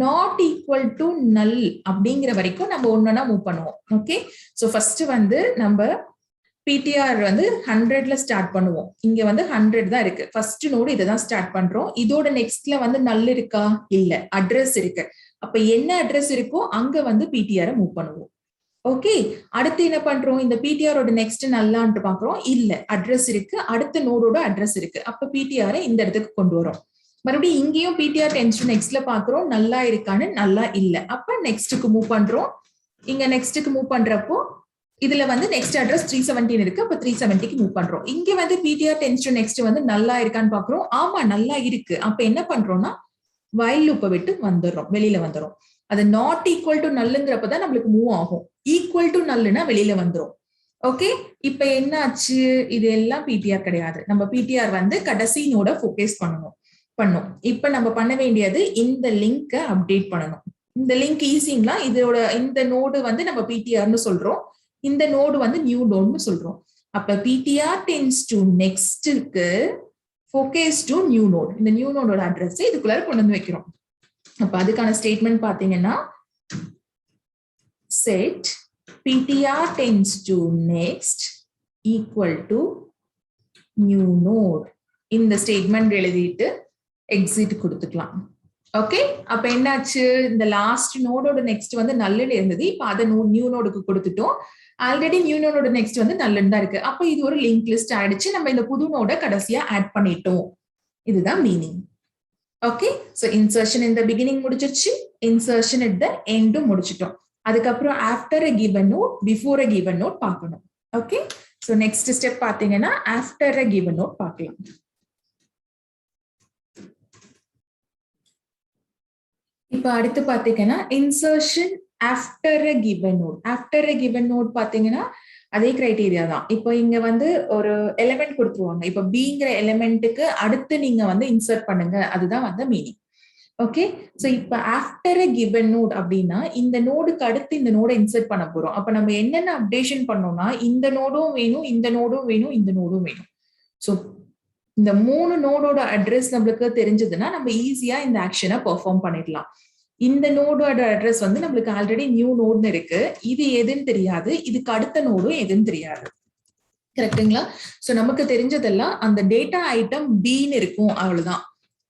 not equal to null அப்படிங்கிற வரைக்கும் நம்ம ஒன்னொன்னா மூவ் பண்ணுவோம். ஓகே, சோ ஃபர்ஸ்ட் வந்து நம்ம ptr வந்து 100ல ஸ்டார்ட் பண்ணுவோம். இங்க வந்து 100 தான் இருக்கு, ஃபர்ஸ்ட் நோடு இதை தான் ஸ்டார்ட் பண்றோம். இதோட நெக்ஸ்ட்ல வந்து நல் இருக்கா, இல்ல, அட்ரஸ் இருக்கு. அப்ப என்ன அட்ரஸ் இருக்கோ அங்க வந்து ptr மூவ் பண்ணுவோம். ஓகே, அடுத்து என்ன பண்றோம், இந்த ptr ஓட நெக்ஸ்ட் நல்லான்ட்டு பாக்குறோம், இல்ல, அட்ரஸ் இருக்கு, அடுத்த நோடோட அட்ரஸ் இருக்கு, அப்ப ptr இந்த இடத்துக்கு கொண்டு வரோம். மறுபடியும் இங்கேயும் ptr tends to nextல பாக்குறோம், நல்லா இருக்கான்னு, நல்லா இல்ல, அப்ப நெக்ஸ்ட்டுக்கு மூவ் பண்றோம். இங்க நெக்ஸ்ட்டுக்கு மூவ் பண்றப்போ இதுல வந்து நெக்ஸ்ட் அட்ரஸ் 317 இருக்கு, அப்ப 370க்கு மூவ் பண்றோம். இங்க வந்து ptr tends to next வந்து நல்லா இருக்கான்னு பாக்குறோம், ஆமா நல்லா இருக்கு, அப்ப என்ன பண்றோம்னா while loop விட்டு வந்துடுறோம், வெளியில வந்துடும். அது நாட் ஈக்குவல் டு நல்லுங்கிறப்பதான் நம்மளுக்கு மூவ் ஆகும், ஈக்குவல் டு நல்லுன்னா வெளியில வந்துடும். ஓகே, இப்ப என்ன ஆச்சு, இது எல்லாம் ptr கிடையாது, நம்ம ptr வந்து கடைசி நோட ஃபோக்கஸ் பண்ணும். இப்ப நம்ம பண்ண வேண்டியது இந்த லிங்கை அப்டேட் பண்ணணும். இந்த லிங்க் ஈஸிங்களா, இதோட இந்த நோடு வந்து நம்ம ptrன்னு சொல்றோம், இந்த நோடு வந்து நியூ நோட்னு சொல்றோம். அப்ப ptr tends to nextக்கு focus to new node, இந்த நியூ நோடோட அட்ரஸ் இதுக்குள்ள கொண்டு வந்து வைக்கிறோம். அப்ப அதுக்கான ஸ்டேட்மெண்ட் பாத்தீங்கன்னா set ptr tends to next equal to new node, இந்த ஸ்டேட்மெண்ட் எழுதிட்டு எக்ஸிட் கொடுத்துக்கலாம். ஓகே, அப்ப என்னாச்சு, இந்த லாஸ்ட் நோடோட நெக்ஸ்ட் வந்து நல்லுன்னு இருந்தது, இப்ப அதை நியூ நோடுக்கு கொடுத்துட்டோம். ஆல்ரெடி நியூ நோடோட நெக்ஸ்ட் வந்து நல்லுன்னு தான் இருக்கு, அப்ப இது ஒரு லிங்க் லிஸ்ட் ஆயிடுச்சு, நம்ம இந்த புது நோட கடைசியா ஆட் பண்ணிட்டோம். இதுதான் மீனிங். ஓகே, சோ இன்சர்ஷன் இந்த பிகினிங் முடிச்சிருச்சு, இன்சர்ஷன் அட் த எண்டும் முடிச்சிட்டோம். அதுக்கப்புறம் after a given node before a given node பார்க்கணும். ஓகே, சோ நெக்ஸ்ட் ஸ்டெப் பாத்தீங்கன்னா ஆஃப்டர் அ கிவன் நோட் பார்க்கலாம். இப்ப அடுத்து பாத்தீங்கன்னா insertion after a given node. After a given node பாத்தீங்கன்னா அதே கிரைட்டீரியா தான். இப்போ இங்க வந்து ஒரு எலிமெண்ட் கொடுத்துருவாங்க, இப்ப பிங்கிற எலிமெண்ட்டுக்கு அடுத்து நீங்க வந்து இன்சர்ட் பண்ணுங்க, அதுதான் வந்து மீனிங். ஓகே, சோ இப்ப ஆஃப்டர் அ கிவன் நோட் அப்படின்னா இந்த நோடுக்கு அடுத்து இந்த நோட இன்சர்ட் பண்ண போறோம். அப்ப நம்ம என்னென்ன அப்டேஷன் பண்ணோம்னா இந்த நோடும் வேணும், இந்த நோடும் வேணும், இந்த நோடும் வேணும். சோ இந்த 3 நோடோட அட்ரஸ் நம்மளுக்கு தெரிஞ்சதுன்னா நம்ம ஈஸியா இந்த ஆக்ஷனை பெர்ஃபார்ம் பண்ணிடலாம். இந்த நோடோட அட்ரஸ் வந்து நம்மளுக்கு ஆல்ரெடி நியூ நோட்னு இருக்கு, இது எதுன்னு தெரியாது, இதுக்கு அடுத்த நோடும் எதுன்னு தெரியாது, கரெக்டுங்களா? சோ நமக்கு தெரிஞ்சதெல்லாம் அந்த டேட்டா ஐட்டம் பின்னு இருக்கும், அவ்வளவுதான்.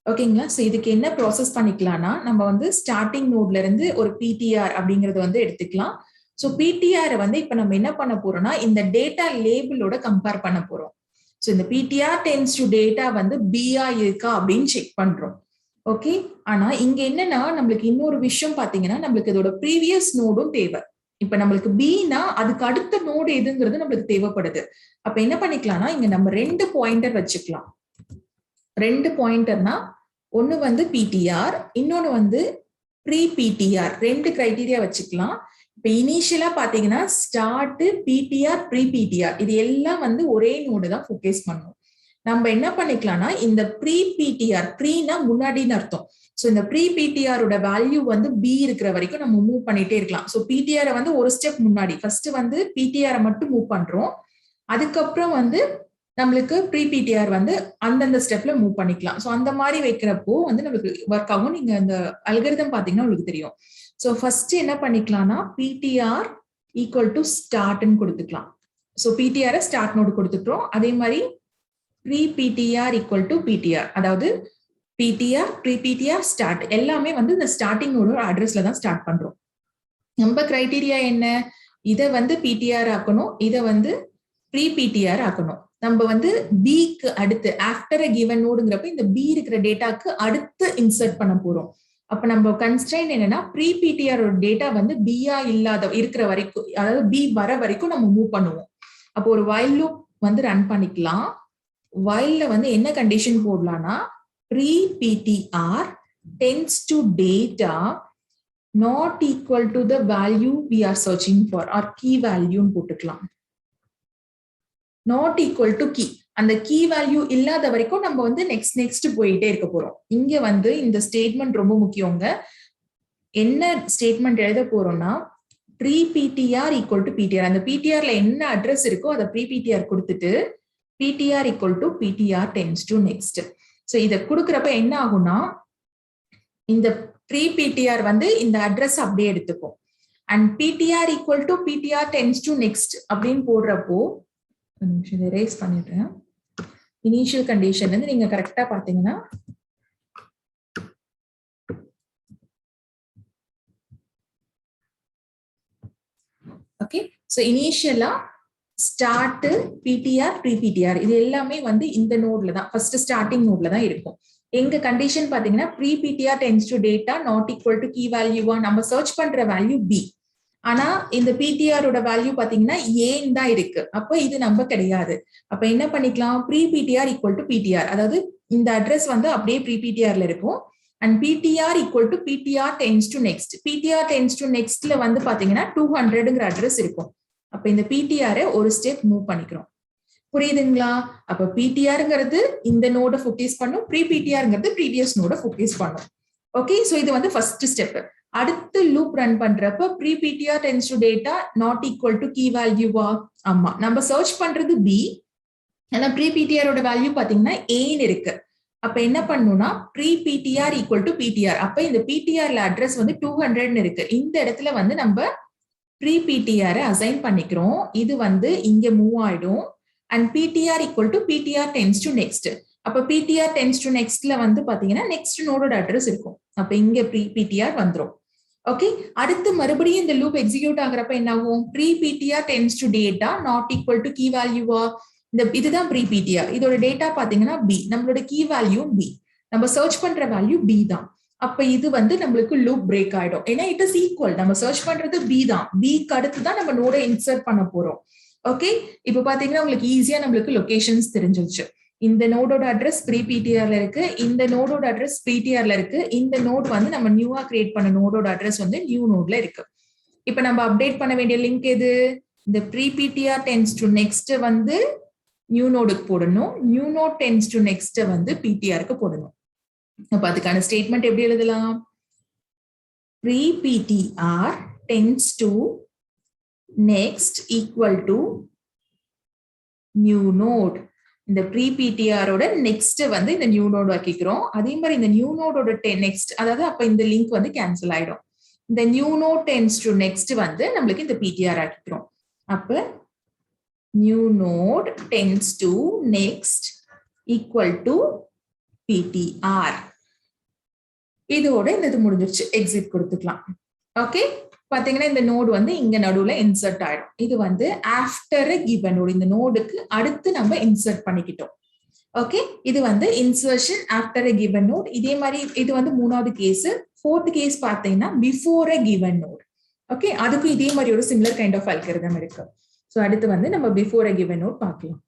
ஓகேங்களா? சோ இதுக்கு என்ன ப்ராசஸ் பண்ணிக்கலாம்னா நம்ம வந்து ஸ்டார்டிங் நோட்ல இருந்து ஒரு பிடிஆர் அப்படிங்கறது வந்து எடுத்துக்கலாம். சோ பிடிஆர் வந்து இப்ப நம்ம என்ன பண்ண போறோம்னா இந்த டேட்டா லேபிளோட கம்பேர் பண்ண போறோம். சோ இந்த ptr tends to data வந்து b-ஆ இருக்கா அப்படின்னு செக் பண்றோம். ஓகே, ஆனா இங்க என்னன்னா நம்மளுக்கு இன்னொரு விஷயம் பாத்தீங்கன்னா நம்மளுக்கு இதோட ப்ரீவியஸ் நோடும் தேவை. இப்ப நம்மளுக்கு பின்னா அதுக்கு அடுத்த நோடு எதுங்கிறது நம்மளுக்கு தேவைப்படுது. அப்ப என்ன பண்ணிக்கலாம்னா இங்க நம்ம 2 பாயிண்டர் வச்சுக்கலாம். 2 பாயிண்டர்னா ஒன்னு வந்து ptr, இன்னொன்னு வந்து ப்ரீ ptr, 2 கிரைட்டீரியா வச்சுக்கலாம். இப்ப இனிஷியலா பாத்தீங்கன்னா ஸ்டார்ட், ptr, ப்ரீ ptr இது எல்லாம் வந்து ஒரே நோடு தான் ஃபோக்கஸ் பண்ணும். நம்ம என்ன பண்ணிக்கலாம்னா இந்த ப்ரீ ptr, ப்ரீனா முன்னாடின்னு அர்த்தம், சோ இந்த ப்ரீ ptrஓட வேல்யூ வந்து b இருக்கிற வரைக்கும் நம்ம மூவ் பண்ணிட்டே இருக்கலாம். சோ ptr வந்து ஒரு ஸ்டெப் முன்னாடி, ஃபர்ஸ்ட் வந்து ptr மட்டும் மூவ் பண்றோம், அதுக்கப்புறம் வந்து நம்மளுக்கு ப்ரீ ptr வந்து அந்தந்த ஸ்டெப்ல மூவ் பண்ணிக்கலாம். சோ அந்த மாதிரி வைக்கிறப்போ வந்து நமக்கு ஒர்க் ஆகும். நீங்க அந்த அல்காரிதம் பாத்தீங்கன்னா உங்களுக்கு தெரியும். சோ ஃபர்ஸ்ட் என்ன பண்ணிக்கலாம்னா ptr ஈக்குவல் டு ஸ்டார்ட்னு கொடுத்துக்கலாம். சோ ptr ஸ்டார்ட் நோடு கொடுத்துட்டோம். அதே மாதிரி pre ptr equal to ptr, அதாவது ptr, ப்ரீ ptr, ஸ்டார்ட் எல்லாமே வந்து இந்த ஸ்டார்டிங் நோட அட்ரஸ்ல தான் ஸ்டார்ட் பண்றோம். நம்ம கிரைட்டீரியா என்ன, இதை வந்து ptr ஆக்கணும், இதை வந்து ப்ரீ ptr ஆக்கணும். நம்ம வந்து பிக்கு அடுத்து ஆஃப்டர் கிவன் நோடுங்கிறப்ப இந்த பி இருக்கிற டேட்டாக்கு அடுத்து இன்சர்ட் பண்ண போறோம். அப்ப நம்ம கன்ஸ்ட்ரெயின் என்னன்னா ப்ரீ பிடிஆர் டேட்டா வந்து பியா இல்லாத இருக்கிற வரைக்கும், அதாவது பி வர வரைக்கும் நம்ம மூவ் பண்ணுவோம். அப்போ ஒரு வைல் லூப் வந்து ரன் பண்ணிக்கலாம். வைல்ல வந்து என்ன கண்டிஷன் போடலாம்னா pre PTR tends to data not equal to the value we are searching for or key value போட்டுக்கலாம். not equal to key, அந்த key value இல்லாத வரைக்கும் நம்ம வந்து நெக்ஸ்ட் போயிட்டே இருக்க போறோம். இங்க வந்து இந்த ஸ்டேட்மெண்ட் ரொம்ப முக்கியங்க. என்ன ஸ்டேட்மெண்ட் எழுத போறோம்னா pre PTR equal to PTR, அந்த பிடிஆர்ல என்ன அட்ரஸ் இருக்கோ அதை ப்ரீ பிடிஆர் கொடுத்துட்டு PTR equal to PTR tends to next. So இதை கொடுக்குறப்ப என்ன ஆகும்னா இந்த ப்ரீ பிடிஆர் வந்து இந்த அட்ரஸ் அப்படியே எடுத்துக்கும். And PTR equal to PTR tends to next அப்படின்னு போடுறப்போ ரேஸ் பண்ணிட்டேன். இனிஷியல் கண்டிஷன் வந்து நீங்க கரெக்டா பாத்தீங்கன்னா ஓகே. ஸோ இனிஷியலா ஸ்டார்ட் பிடிஆர் ப்ரீ பிடிஆர் இது எல்லாமே வந்து இந்த நோட்ல தான், ஃபர்ஸ்ட் ஸ்டார்டிங் நோட்ல தான் இருக்கும். எங்க கண்டிஷன் பாத்தீங்கன்னா pre PTR tends to data not equal to key வேல்யூவா, நம்ம சர்ச் பண்ற வேல்யூ பி, ஆனா இந்த பிடிஆரோட வேல்யூ பாத்தீங்கன்னா ஏன்னு தான் இருக்கு. அப்ப இது நம்ம கிடையாது. அப்ப என்ன பண்ணிக்கலாம், pre PTR equal to PTR, அதாவது இந்த அட்ரஸ் வந்து அப்படியே ப்ரீ பிடிஆர்ல இருக்கும். And PTR equal to PTR tends to next, PTR tends to நெக்ஸ்ட்ல வந்து பாத்தீங்கன்னா 200ங்கிற அட்ரஸ் இருக்கும். அப்ப இந்த பிடிஆரை ஒரு ஸ்டெப் மூவ் பண்ணிக்கிறோம். புரியுதுங்களா? அப்ப பிடிஆர்ங்கிறது இந்த நோட ஃபோக்கஸ் பண்ணும், ப்ரீ பிடிஆர்ங்கிறது ப்ரீவியஸ் நோட ஃபோக்கஸ் பண்ணும். ஓகே. சோ இது வந்து ஃபர்ஸ்ட் ஸ்டெப். அடுத்து லூப் ரன் பண்றப்ப pre PTR tends to data not equal to key வேல்யூவா, ஆமா நம்ம சர்ச் பண்றது பி, ஆனா ப்ரீ பிடிஆரோட வேல்யூ பாத்தீங்கன்னா ஏன்னு இருக்கு. அப்ப என்ன பண்ணணும்னா pre PTR equal to PTR, அப்ப இந்த பிடிஆர்ல அட்ரஸ் வந்து 200 இருக்கு. இந்த இடத்துல வந்து நம்ம ப்ரீ பிடிஆர் அசைன் பண்ணிக்கிறோம். இது வந்து இங்க மூவ் ஆயிடும். And PTR equal to PTR tends to next, அப்ப பிடிஆர் டென்ஸ் டு நெக்ஸ்ட்ல வந்து பாத்தீங்கன்னா நெக்ஸ்ட் நோடோட அட்ரஸ் இருக்கும். அப்ப இங்க ப்ரீ பிடிஆர் வந்துரும். ஓகே. அடுத்து மறுபடியும் இந்த லூப் எக்ஸிக்யூட் ஆகுறப்ப என்ன ஆகும், pre PTR tends to data not equal to key வேல்யூவா, இந்த இதுதான் ப்ரீ பிடிஆர், இதோட டேட்டா பாத்தீங்கன்னா பி, நம்மளோட கீ வேல்யூ பி, நம்ம சர்ச் பண்ற வேல்யூ பி தான். அப்ப இது வந்து நம்மளுக்கு லூப் பிரேக் ஆயிடும். ஏன்னா இட் இஸ் ஈக்குவல், நம்ம சர்ச் பண்றது பி தான், பிக்கு அடுத்து தான் நம்ம நோட இன்சர்ட் பண்ண போறோம். ஓகே. இப்ப பாத்தீங்கன்னா உங்களுக்கு ஈஸியா நம்மளுக்கு லொகேஷன்ஸ் தெரிஞ்சிருச்சு. இந்த நோடோட அட்ரஸ் ப்ரீ பிடிஆர்ல இருக்கு, இந்த நோடோட அட்ரஸ் பிடிஆர்ல இருக்கு, இந்த நோட் வந்து நம்ம நியூவா கிரியேட் பண்ண நோடோட அட்ரஸ் வந்து நியூ நோட்ல இருக்கு. இப்ப நம்ம அப்டேட் பண்ண வேண்டிய லிங்க் எது, இந்த pre PTR tends to next வந்து நியூ நோடுக்கு போடணும், new node tends to next வந்து பிடிஆருக்கு போடணும். அப்ப அதுக்கான ஸ்டேட்மெண்ட் எப்படி எழுதலாம், pre PTR tends to next equal to new node, இந்த ப்ரீ பிடிஆரோட நெக்ஸ்ட் வந்து இந்த நியூ நோட் ஆக்கிக்கிறோம். அதே மாதிரி இந்த நியூ நோடோட நெக்ஸ்ட், அதாவது அப்ப இந்த லிங்க் வந்து கேன்சல் ஆயிடும். இந்த new node tends to next வந்து நம்மளுக்கு இந்த பிடிஆர் ஆக்கிக்கிறோம். அப்ப new node tends to next equal to PTR. இதோட இந்த இது முடிஞ்சிருச்சு, எக்ஸிட் கொடுத்துக்கலாம். ஓகே. பாத்தீங்கன்னா இந்த நோடு வந்து இங்க நடுவுல இன்சர்ட் ஆயிடும். இது வந்து ஆஃப்டர் கிவன் நோடு, இந்த நோடுக்கு அடுத்து நம்ம இன்சர்ட் பண்ணிக்கிட்டோம். ஓகே. இது வந்து இன்சர்ஷன் ஆஃப்டர் கிவன் நோட். இதே மாதிரி இது வந்து மூணாவது கேஸ். ஃபோர்த் கேஸ் பாத்தீங்கன்னா பிஃபோர் கிவன் நோட். ஓகே. அதுக்கு இதே மாதிரி ஒரு சிமிலர் கைண்ட் ஆஃப் அல்காரிதம் இருக்கு. சோ அடுத்து வந்து நம்ம பிஃபோர் கிவன் நோட் பார்க்கலாம்.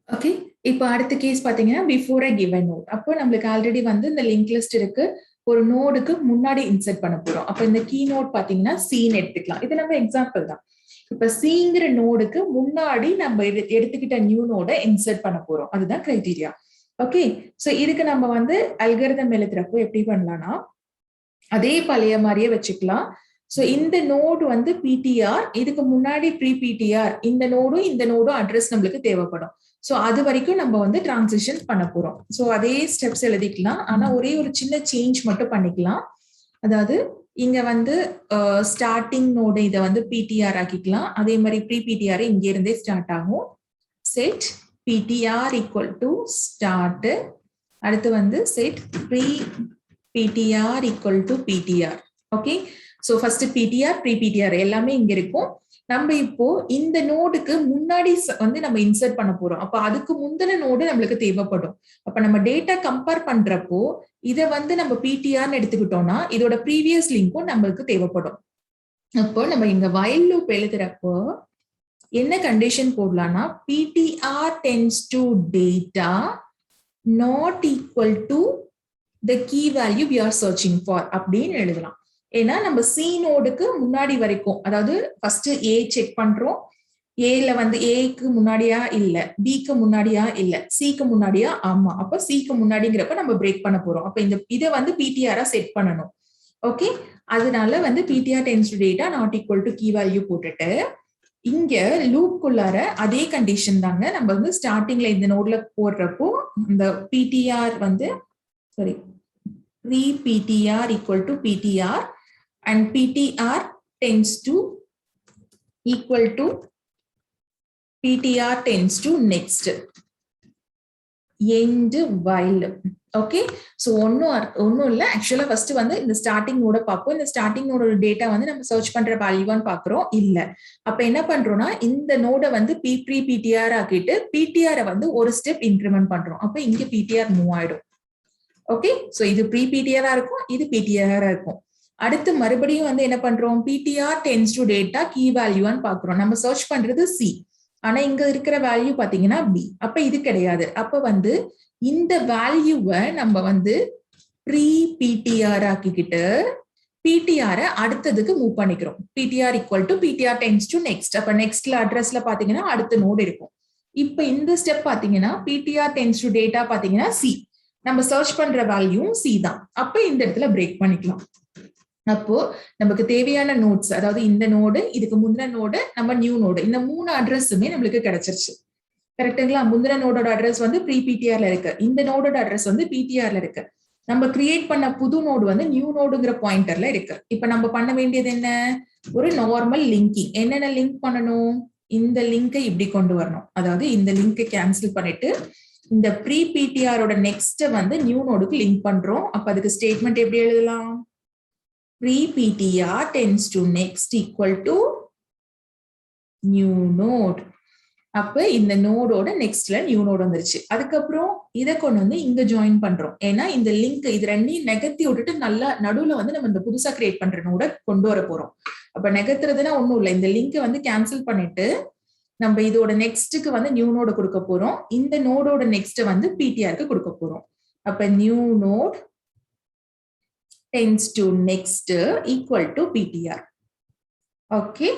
ஓகே. இப்போ அடுத்த கேஸ் பாத்தீங்கன்னா பிஃபோர் கிவன் நோட். அப்போ நம்மளுக்கு ஆல்ரெடி வந்து இந்த லிங்க் லிஸ்ட் இருக்கு, ஒரு நோடுக்கு முன்னாடி இன்சர்ட் பண்ண போறோம். அப்ப இந்த கீ நோட் பாத்தீங்கன்னா சீன்னு எடுத்துக்கலாம். இது நம்ம எக்ஸாம்பிள் தான். இப்ப சிங்கிற நோடுக்கு முன்னாடி நம்ம எடுத்துக்கிட்ட நியூ நோட இன்சர்ட் பண்ண போறோம், அதுதான் கிரைட்டீரியா. ஓகே. சோ இதுக்கு நம்ம வந்து அல்காரிதம் எழுதுறப்போ எப்படி பண்ணலாம்னா அதே பழைய மாதிரியே வச்சுக்கலாம். சோ இந்த நோடு வந்து பிடிஆர், இதுக்கு முன்னாடி ப்ரீ பிடிஆர், இந்த நோடும் அட்ரஸ் நம்மளுக்கு தேவைப்படும். சோ அது வரைக்கும் நம்ம வந்து டிரான்சிஷன் பண்ண போறோம். சோ அதே ஸ்டெப்ஸ் எழுதிக்கலாம், ஆனா ஒரே ஒரு சின்ன சேஞ்ச் மட்டும் பண்ணிக்கலாம். அதாவது இங்க வந்து ஸ்டார்டிங் நோடு இதை வந்து பிடிஆர் ஆக்கிக்கலாம். அதே மாதிரி ப்ரீ பிடிஆர் இங்க இருந்தே ஸ்டார்ட் ஆகும். Set PTR equal to start, அடுத்து வந்து set pre PTR equal to PTR. Okay. So first PTR pre PTR எல்லாமே இங்க இருக்கும். நம்ம இப்போ இந்த நோடுக்கு முன்னாடி வந்து நம்ம இன்சர்ட் பண்ண போறோம். அப்ப அதுக்கு முந்தின நோடு நம்மளுக்கு தேவைப்படும். அப்ப நம்ம டேட்டா கம்பேர் பண்றப்போ இதை வந்து நம்ம பிடிஆர்னு எடுத்துக்கிட்டோம்னா இதோட ப்ரீவியஸ் லிங்க்கும் நம்மளுக்கு தேவைப்படும். அப்போ நம்ம இங்க வைல் லூப் எழுதுறப்போ என்ன கண்டிஷன் போடலாம்னா PTR tends to data not equal to the key value we are searching for அப்படின்னு எழுதலாம். ஏன்னா நம்ம சி நோடுக்கு முன்னாடி வரைக்கும், அதாவது ஃபர்ஸ்ட் ஏ செக் பண்றோம். ஏல வந்து ஏக்கு முன்னாடியா இல்ல, பிக்கு முன்னாடியா இல்ல, சிக்கு முன்னாடியா ஆமா. அப்ப சிக்கு முன்னாடிங்கிறப்ப நம்ம பிரேக் பண்ண போறோம். அப்ப இந்த இதை வந்து பிடிஆரா செட் பண்ணணும். ஓகே, அதனால வந்து PTR tends to data not equal to key value போட்டுட்டு இங்க லூப்குள்ளார அதே கண்டிஷன் தாங்க நம்ம வந்து ஸ்டார்டிங்ல இந்த நோட்ல போடுறப்போ இந்த பிடிஆர் வந்து sorry pre-PTR equal to PTR and PTR tends to equal to PTR tends to next end while. Okay, so ஒன்றும் இல்லை. ஆக்சுவலாக ஃபர்ஸ்ட் வந்து இந்த ஸ்டார்டிங் நோட பார்ப்போம். இந்த ஸ்டார்டிங் நோட டேட்டா வந்து நம்ம சர்ச் பண்ற வேல்யூவான்னு பார்க்குறோம். இல்லை, அப்போ என்ன பண்றோம்னா இந்த நோட வந்து ப்ரீ பிடிஆர் ஆக்கிட்டு பிடிஆரை வந்து ஒரு ஸ்டெப் இன்க்ரிமெண்ட் பண்றோம். அப்போ இங்க பிடிஆர் மூவ் ஆயிடும். ஓகே, சோ இது ப்ரீ பிடிஆரா இருக்கும், இது பிடிஆரா இருக்கும். அடுத்து மறுபடியும் வந்து என்ன பண்றோம், PTR tends to data key வேல்யூன்னு பாக்குறோம். நம்ம சர்ச் பண்றது சி, ஆனா இங்க இருக்கிற வேல்யூ பாத்தீங்கன்னா பி. அப்ப இது கிடையாது. அப்ப வந்து இந்த வேல்யூவை நம்ம வந்து ப்ரீ பிடிஆர் ஆக்கிக்கிட்டு பிடிஆர அடுத்ததுக்கு மூவ் பண்ணிக்கிறோம். PTR equal to PTR tends to next. அப்ப நெக்ஸ்ட்ல அட்ரஸ்ல பாத்தீங்கன்னா அடுத்த நோடு இருக்கும். இப்ப இந்த ஸ்டெப் பாத்தீங்கன்னா பிடிஆர் டென்ஸ் டு டேட்டா பாத்தீங்கன்னா சி, நம்ம சர்ச் பண்ற வேல்யூ சி தான். அப்ப இந்த இடத்துல பிரேக் பண்ணிக்கலாம். அப்போ நமக்கு தேவையான நோட்ஸ், அதாவது இந்த நோடு, இதுக்கு முந்தின நோடு, நம்ம நியூ நோடு, இந்த 3 அட்ரஸுமே நம்மளுக்கு கிடைச்சிருச்சு. கரெக்டுங்களா? முந்தின நோடோட அட்ரஸ் வந்து ப்ரீ பிடிஆர்ல இருக்கு, இந்த நோடோட அட்ரஸ் வந்து பிடிஆர்ல இருக்கு. நம்ம கிரியேட் பண்ண புது நோடு வந்து நியூ நோடுங்கிற பாயிண்டர்ல இருக்கு. இப்ப நம்ம பண்ண வேண்டியது என்ன, ஒரு நார்மல் லிங்கிங். என்னென்ன லிங்க் பண்ணணும், இந்த லிங்கை இப்படி கொண்டு வரணும். அதாவது இந்த லிங்கை கேன்சல் பண்ணிட்டு இந்த ப்ரீ பிடிஆரோட நெக்ஸ்ட் வந்து நியூ நோடுக்கு லிங்க் பண்றோம். அப்ப அதுக்கு ஸ்டேட்மெண்ட் எப்படி எழுதலாம், pre PTR tends to next equal to new node. அப்ப இந்த நோடோட நெக்ஸ்ட்ல நியூ நோட் வந்துருச்சு. அதுக்கப்புறம் இதை கொண்டு வந்து இங்க ஜாயின் பண்றோம். ஏன்னா இந்த லிங்க் இது ரெண்டையும் நெகத்தி விட்டுட்டு நல்லா நடுவுல வந்து நம்ம இந்த புதுசா கிரியேட் பண்ற நோட கொண்டு வர போறோம். அப்ப நெகத்துறதுன்னா ஒண்ணும் இல்லை, இந்த லிங்கை வந்து கேன்சல் பண்ணிட்டு நம்ம இதோட நெக்ஸ்ட்டுக்கு வந்து நியூ நோடு கொடுக்க போறோம். இந்த நோடோட நெக்ஸ்ட் வந்து பிடிஆருக்கு கொடுக்க போறோம். அப்ப new node tends to next equal to PTR. Okay,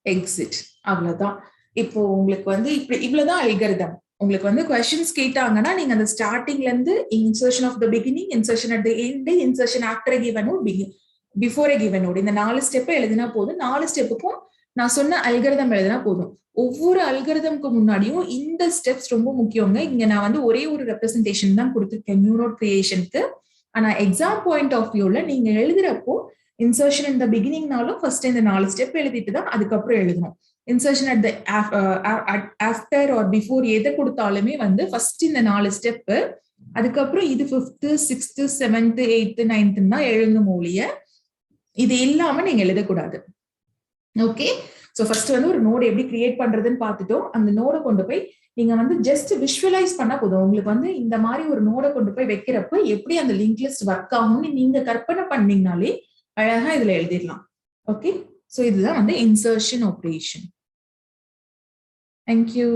exit. அவ்வளவுதான். இப்போ உங்களுக்கு வந்து இவ்வளவுதான் அல்காரிதம். உங்களுக்கு வந்து क्वेश्चंस கேட்டாங்கன்னா நீங்க அந்த ஸ்டார்டிங்ல இருந்து insertion of the beginning, insertion at the end, insertion after a given node, before a given node, இந்த 4 ஸ்டெப் எழுதினா போதும். 4 ஸ்டெப்புக்கும் நான் சொன்ன அல்காரிதம் எழுதினா போதும். ஒவ்வொரு அல்காரிதம்க்கு முன்னாடியும் இந்த ஸ்டெப்ஸ் ரொம்ப முக்கியங்க. இங்க நான் வந்து ஒரே ஒரு ரெப்ரசன்டேஷன் தான் கொடுத்திருக்கேன் நியூ நோட் கிரியேஷனுக்கு. ஆனா எக்ஸாம் பாயிண்ட் ஆஃப் வியூல நீங்க எழுதுறப்போ இன்சர்ஷன் இந்த பிகினிங்னாலும் ஃபர்ஸ்ட் இந்த 4 ஸ்டெப் எழுதிட்டு தான் அதுக்கப்புறம் எழுதணும். Insertion at the after or before எதை கொடுத்தாலுமே வந்து ஃபர்ஸ்ட் இந்த 4 ஸ்டெப், அதுக்கப்புறம் இது 5th 6th 7th 8th 9th தான் எழுதணும் ஒழிய இது இல்லாம நீங்க எழுதக்கூடாது. ஓகே, சோ ஃபர்ஸ்ட் வந்து ஒரு நோட் எப்படி கிரியேட் பண்றதுன்னு பார்த்துட்டோம். அந்த நோட கொண்டு போய் நீங்க வந்து ஜஸ்ட் விஷுவலைஸ் பண்ணா போதும். உங்களுக்கு வந்து இந்த மாதிரி ஒரு நோட கொண்டு போய் வைக்கிறப்ப எப்படி அந்த லிங்க் லிஸ்ட் ஒர்க் ஆகும்னு நீங்க கற்பனை பண்ணீங்கனாலே அழகா இதுல எழுதிடலாம். ஓகே, சோ இதுதான் வந்து இன்சர்ஷன் ஆபரேஷன். Thank you.